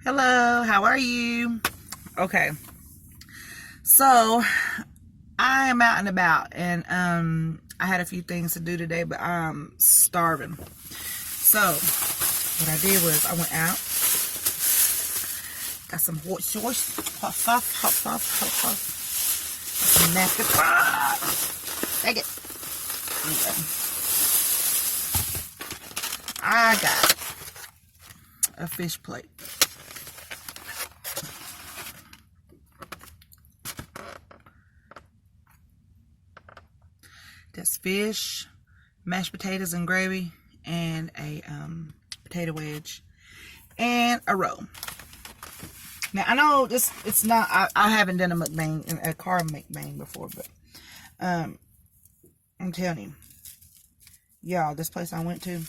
Hello, how are you? Okay, so I am out and about, and I had a few things to do today, but I'm starving. So what I did was I went out, got some hot sauce, hot sauce, some nasty fries. Take it. Okay. I got a fish plate. That's fish, mashed potatoes and gravy, and a potato wedge, and a roll. Now I know it's not. I haven't done a mukbang, a car mukbang before, but I'm telling you, y'all, this place I went to,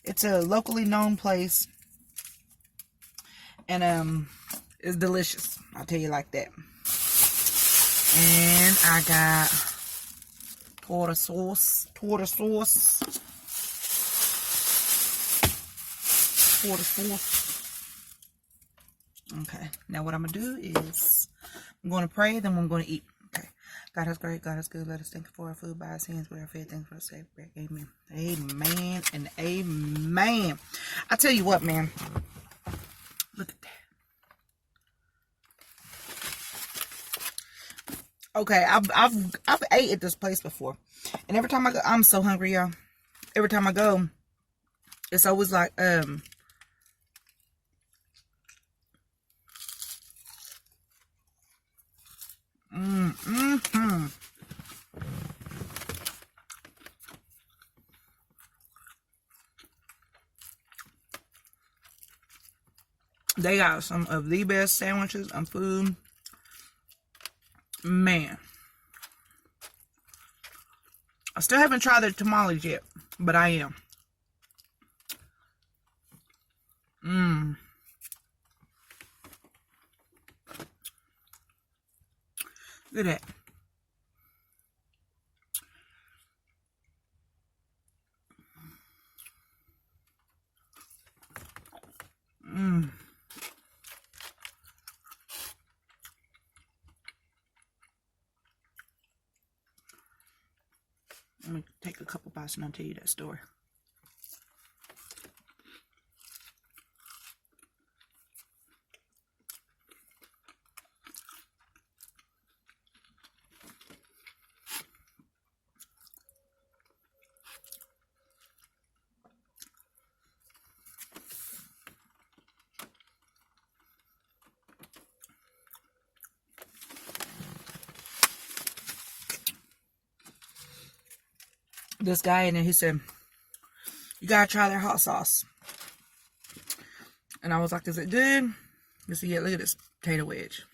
it's a locally known place, and it's delicious. I'll tell you like that. And I got tartar sauce. Okay, now what I'm gonna do is I'm gonna pray, then I'm gonna eat. Okay, God is great, God is good. Let us thank you for our food by His hands. We are fed. Thank you for the safe bread. Amen. Amen and amen. I tell you what, man. Look at that. Okay, I've ate at this place before, and every time I go, I'm so hungry, y'all. Every time I go, it's always like They got some of the best sandwiches and food. Man, I still haven't tried their tamales yet, but I am. Look at that. Let me take a couple bites and I'll tell you that story. This guy in there, he said, "You gotta try their hot sauce." And I was like, "Is it good?" He said, "Yeah, look at this potato wedge."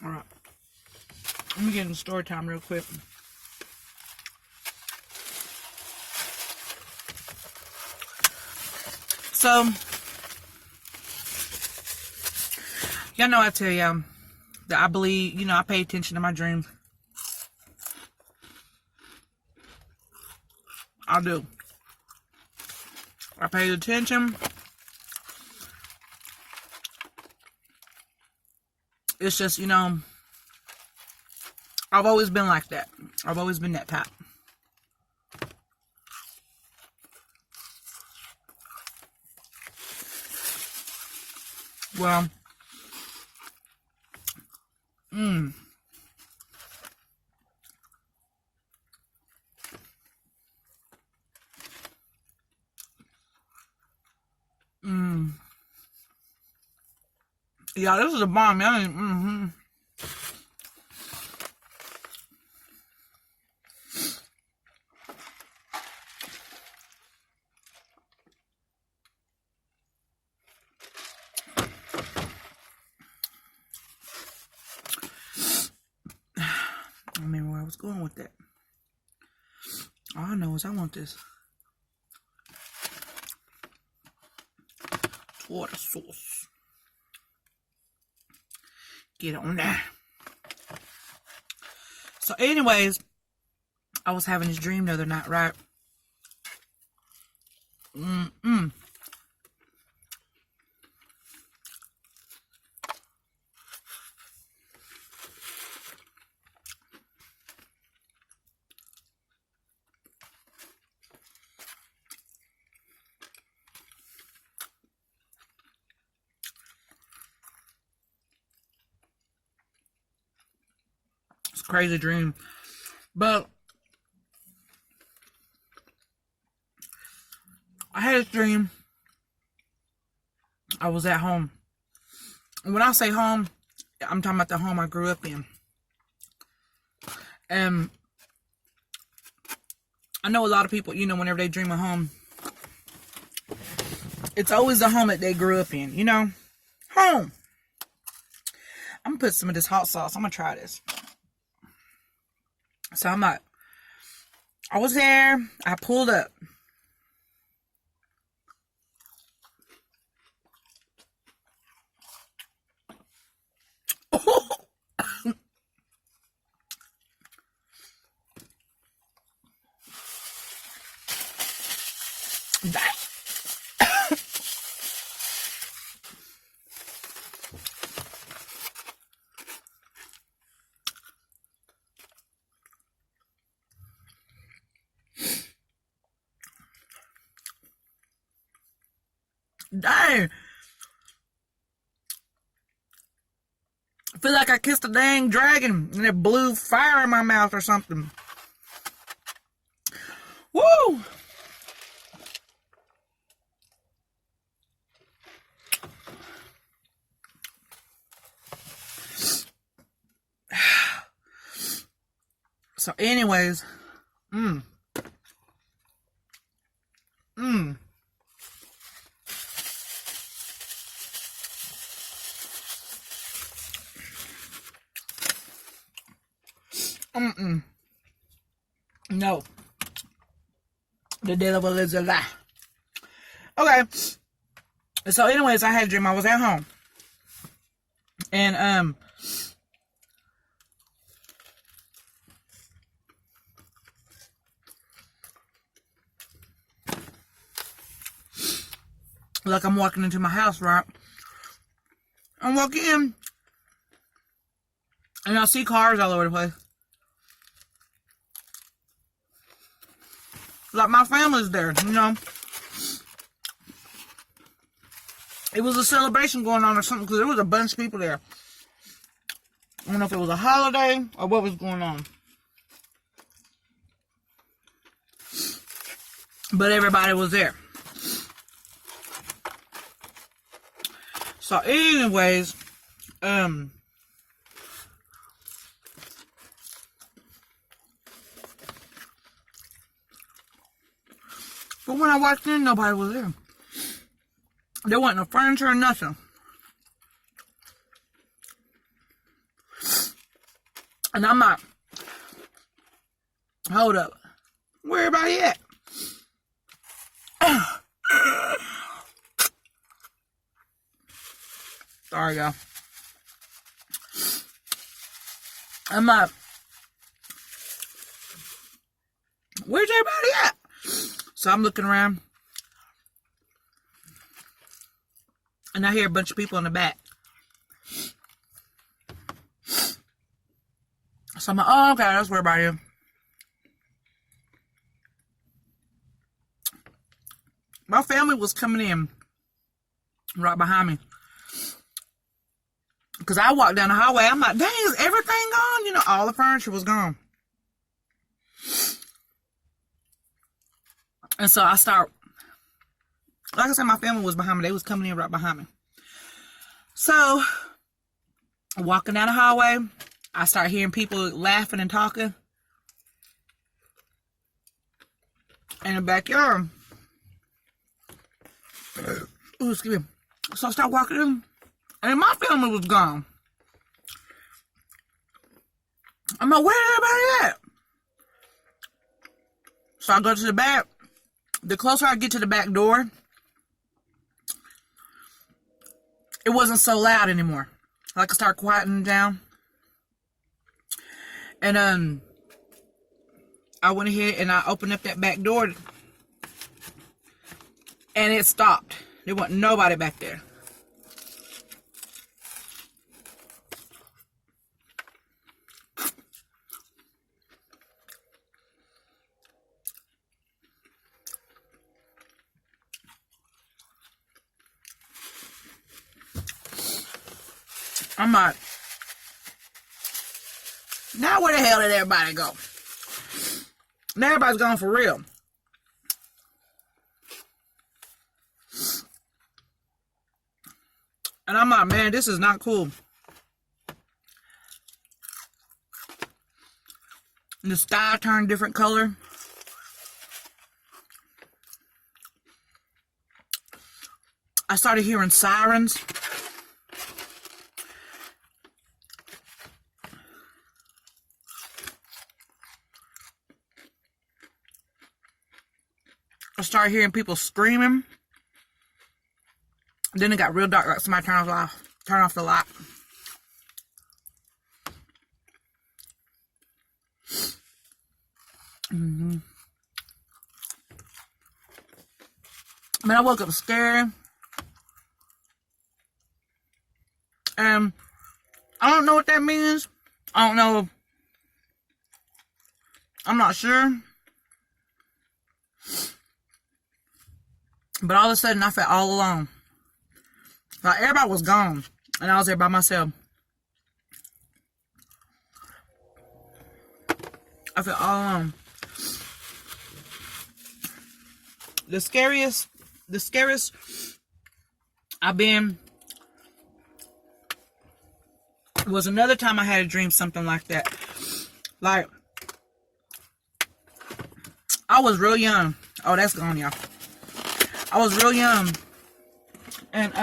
All right, let me get in story time real quick. So, y'all know I tell y'all that I believe, I pay attention to my dreams. I do. I paid attention It's just, you know, I've always been like that. I've always been that type. Well, yeah, this is a bomb. Y'all. I remember where I was going with that. All I know is I want this tomato sauce. Get on there. So anyways, I was having this dream the other night, right? It's a crazy dream. But I had a dream. I was at home. And when I say home, I'm talking about the home I grew up in. And I know a lot of people, you know, whenever they dream of home, it's always the home that they grew up in, you know? Home. I'm gonna put some of this hot sauce. I'm gonna try this. So I'm like, I was there. I pulled up. Dang. I feel like I kissed a dang dragon and it blew fire in my mouth or something. Woo! So anyways, No. The devil is a lie. Okay. So anyways, I had a dream. I was at home. And, like I'm walking into my house, right? I'm walking in. And I see cars all over the place. Like my family's there, you know. It was a celebration going on or something because there was a bunch of people there. I don't know if it was a holiday or what was going on. But everybody was there. So anyways, but when I walked in, nobody was there. There wasn't no furniture or nothing. And I'm like, hold up. Where everybody at? Sorry, y'all. I'm like, where's everybody at? So I'm looking around. And I hear a bunch of people in the back. So I'm like, oh, okay, that's where everybody is. My family was coming in right behind me. Because I walked down the hallway. I'm like, dang, is everything gone? You know, all the furniture was gone. And so I start, like I said, my family was behind me. They was coming in right behind me. So, walking down the hallway, I start hearing people laughing and talking in the backyard. Ooh, excuse me. So I start walking in, and my family was gone. I'm like, where everybody at? So I go to the back. The closer I get to the back door, it wasn't so loud anymore. I could start quieting down. And I went ahead and I opened up that back door, and it stopped. There wasn't nobody back there. I'm like, now where the hell did everybody go? Now everybody's gone for real. And I'm like, man, this is not cool. And the sky turned different color. I started hearing sirens. I started hearing people screaming. Then it got real dark, like somebody turn off the light. Man, I woke up scared. I don't know what that means. I don't know. I'm not sure. But all of a sudden, I felt all alone. Like, everybody was gone. And I was there by myself. I felt all alone. The scariest I've been was another time I had a dream something like that. Like, I was real young. Oh, that's gone, y'all. I was real young. And,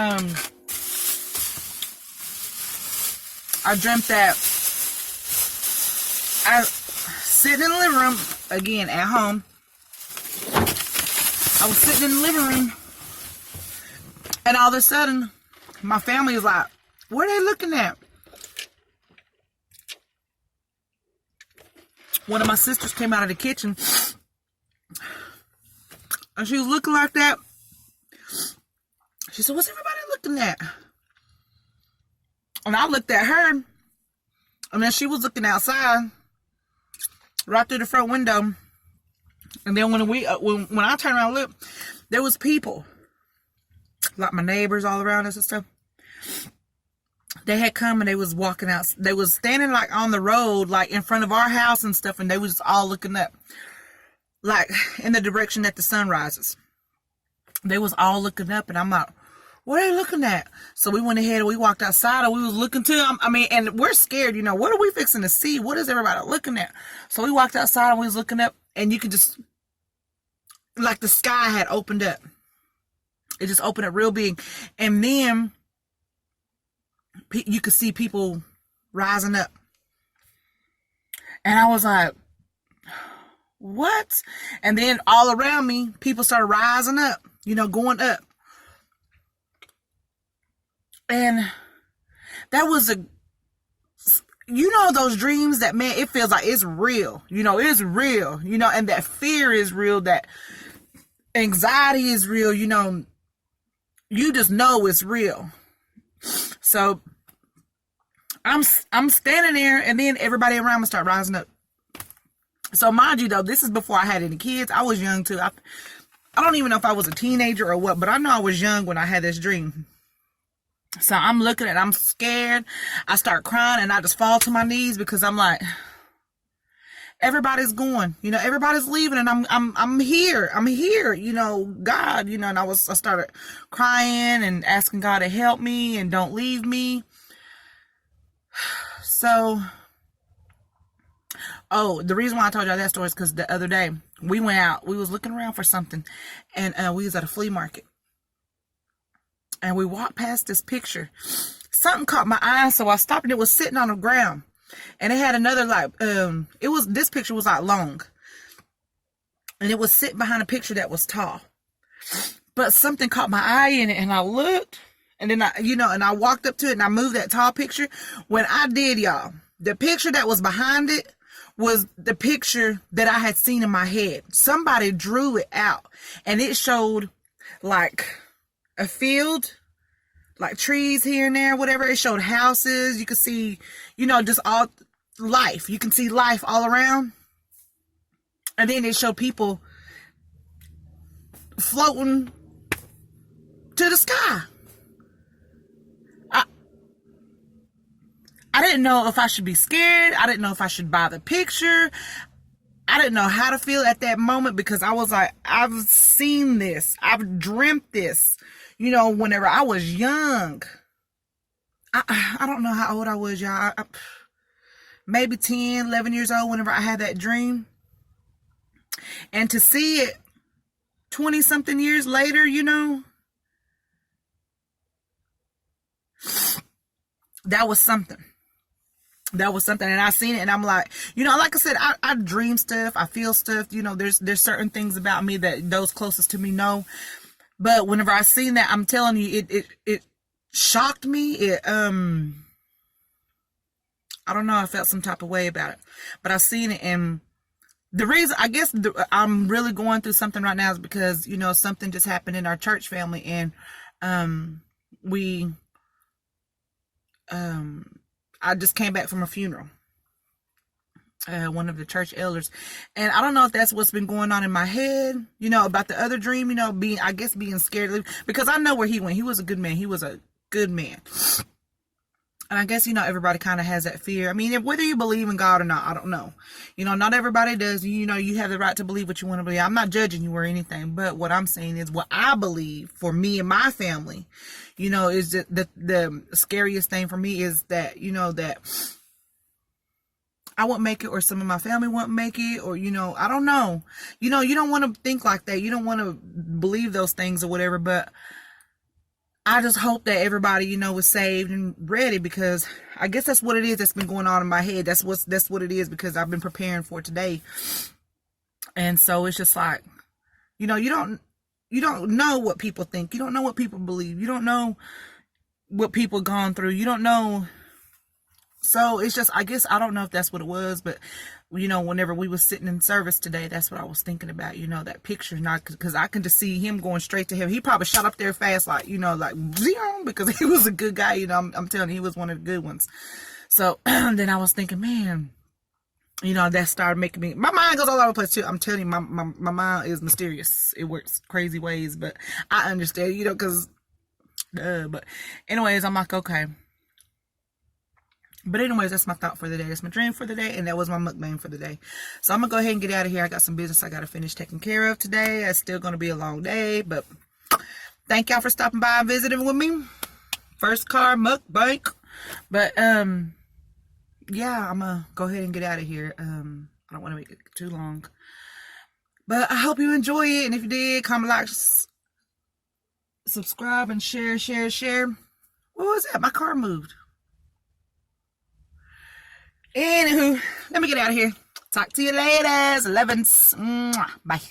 I dreamt that I sitting in the living room, again, at home. I was sitting in the living room, and all of a sudden, my family was like, what are they looking at? One of my sisters came out of the kitchen, and she was looking like that. She said, what's everybody looking at? And I looked at her, and then she was looking outside, right through the front window. And then when I turned around and looked, there was people, like my neighbors all around us and stuff. They had come and they was walking out. They was standing like on the road, like in front of our house and stuff, and they was all looking up, like in the direction that the sun rises. They was all looking up, and I'm like, what are they looking at? So we went ahead and we walked outside, and we was looking too. I mean, and we're scared, you know, what are we fixing to see? What is everybody looking at? So we walked outside and we was looking up, and you could just, like the sky had opened up. It just opened up real big. And then you could see people rising up. And I was like, what? And then all around me, people started rising up, you know, going up. And that was you know, those dreams that, man, it feels like it's real. You know, it's real. You know, and that fear is real. That anxiety is real. You know, you just know it's real. So I'm standing there, and then everybody around me start rising up. So mind you, though, this is before I had any kids. I was young too. I don't even know if I was a teenager or what, but I know I was young when I had this dream. So I'm looking at it, I'm scared. I start crying, and I just fall to my knees because I'm like, everybody's going, everybody's leaving, and I'm here, God, and I started crying and asking God to help me and don't leave me. So, the reason why I told y'all that story is because the other day we went out, we was looking around for something, and we was at a flea market, and we walked past this picture. Something caught my eye, so I stopped, and it was sitting on the ground. And it had another, this picture was long. And it was sitting behind a picture that was tall. But something caught my eye in it, and I looked. And then I walked up to it, and I moved that tall picture. When I did, y'all, the picture that was behind it was the picture that I had seen in my head. Somebody drew it out. And it showed, a field, trees here and there, whatever. It showed houses. You could see, just all life. You can see life all around. And then it showed people floating to the sky. I didn't know if I should be scared. I didn't know if I should buy the picture. I didn't know how to feel at that moment because I was like, I've seen this. I've dreamt this. Whenever I was young, I don't know how old I was, y'all. Maybe 10, 11 years old whenever I had that dream. And to see it 20 something years later, that was something. That was something. And I seen it, and I'm like, like I said, I dream stuff. I feel stuff. There's certain things about me that those closest to me know. But whenever I seen that, I'm telling you, it shocked me. I don't know, I felt some type of way about it. But I seen it, and the reason, I guess, I'm really going through something right now is because, something just happened in our church family, and I just came back from a funeral. One of the church elders, and I don't know if that's what's been going on in my head, about the other dream, being scared, because I know where he went. He was a good man. And I guess, everybody kind of has that fear. I mean, whether you believe in God or not, I don't know. Not everybody does. You have the right to believe what you want to believe. I'm not judging you or anything, but what I'm saying is what I believe for me and my family, is that the scariest thing for me is that, that I won't make it, or some of my family won't make it, or, I don't know. You don't want to think like that. You don't want to believe those things or whatever, but I just hope that everybody, was saved and ready, because I guess that's what it is that's been going on in my head. That's what it is, because I've been preparing for today. And so it's just like, you don't know what people think. You don't know what people believe. You don't know what people gone through. You don't know. So it's just, I guess, I don't know if that's what it was, but, whenever we was sitting in service today, that's what I was thinking about, that picture, not because I can just see him going straight to heaven. He probably shot up there fast, because he was a good guy, I'm telling you, he was one of the good ones. So then I was thinking, man, that started making me, my mind goes all over the place too. I'm telling you, my mind is mysterious. It works crazy ways, but I understand, because, but anyways, I'm like, okay. But anyways, that's my thought for the day. That's my dream for the day. And that was my mukbang for the day. So I'm going to go ahead and get out of here. I got some business I got to finish taking care of today. It's still going to be a long day. But thank y'all for stopping by and visiting with me. First car mukbang. But, yeah, I'm going to go ahead and get out of here. I don't want to make it too long. But I hope you enjoy it. And if you did, comment, like, subscribe, and share. What was that? My car moved. Anywho, let me get out of here. Talk to you later. 11s. Bye.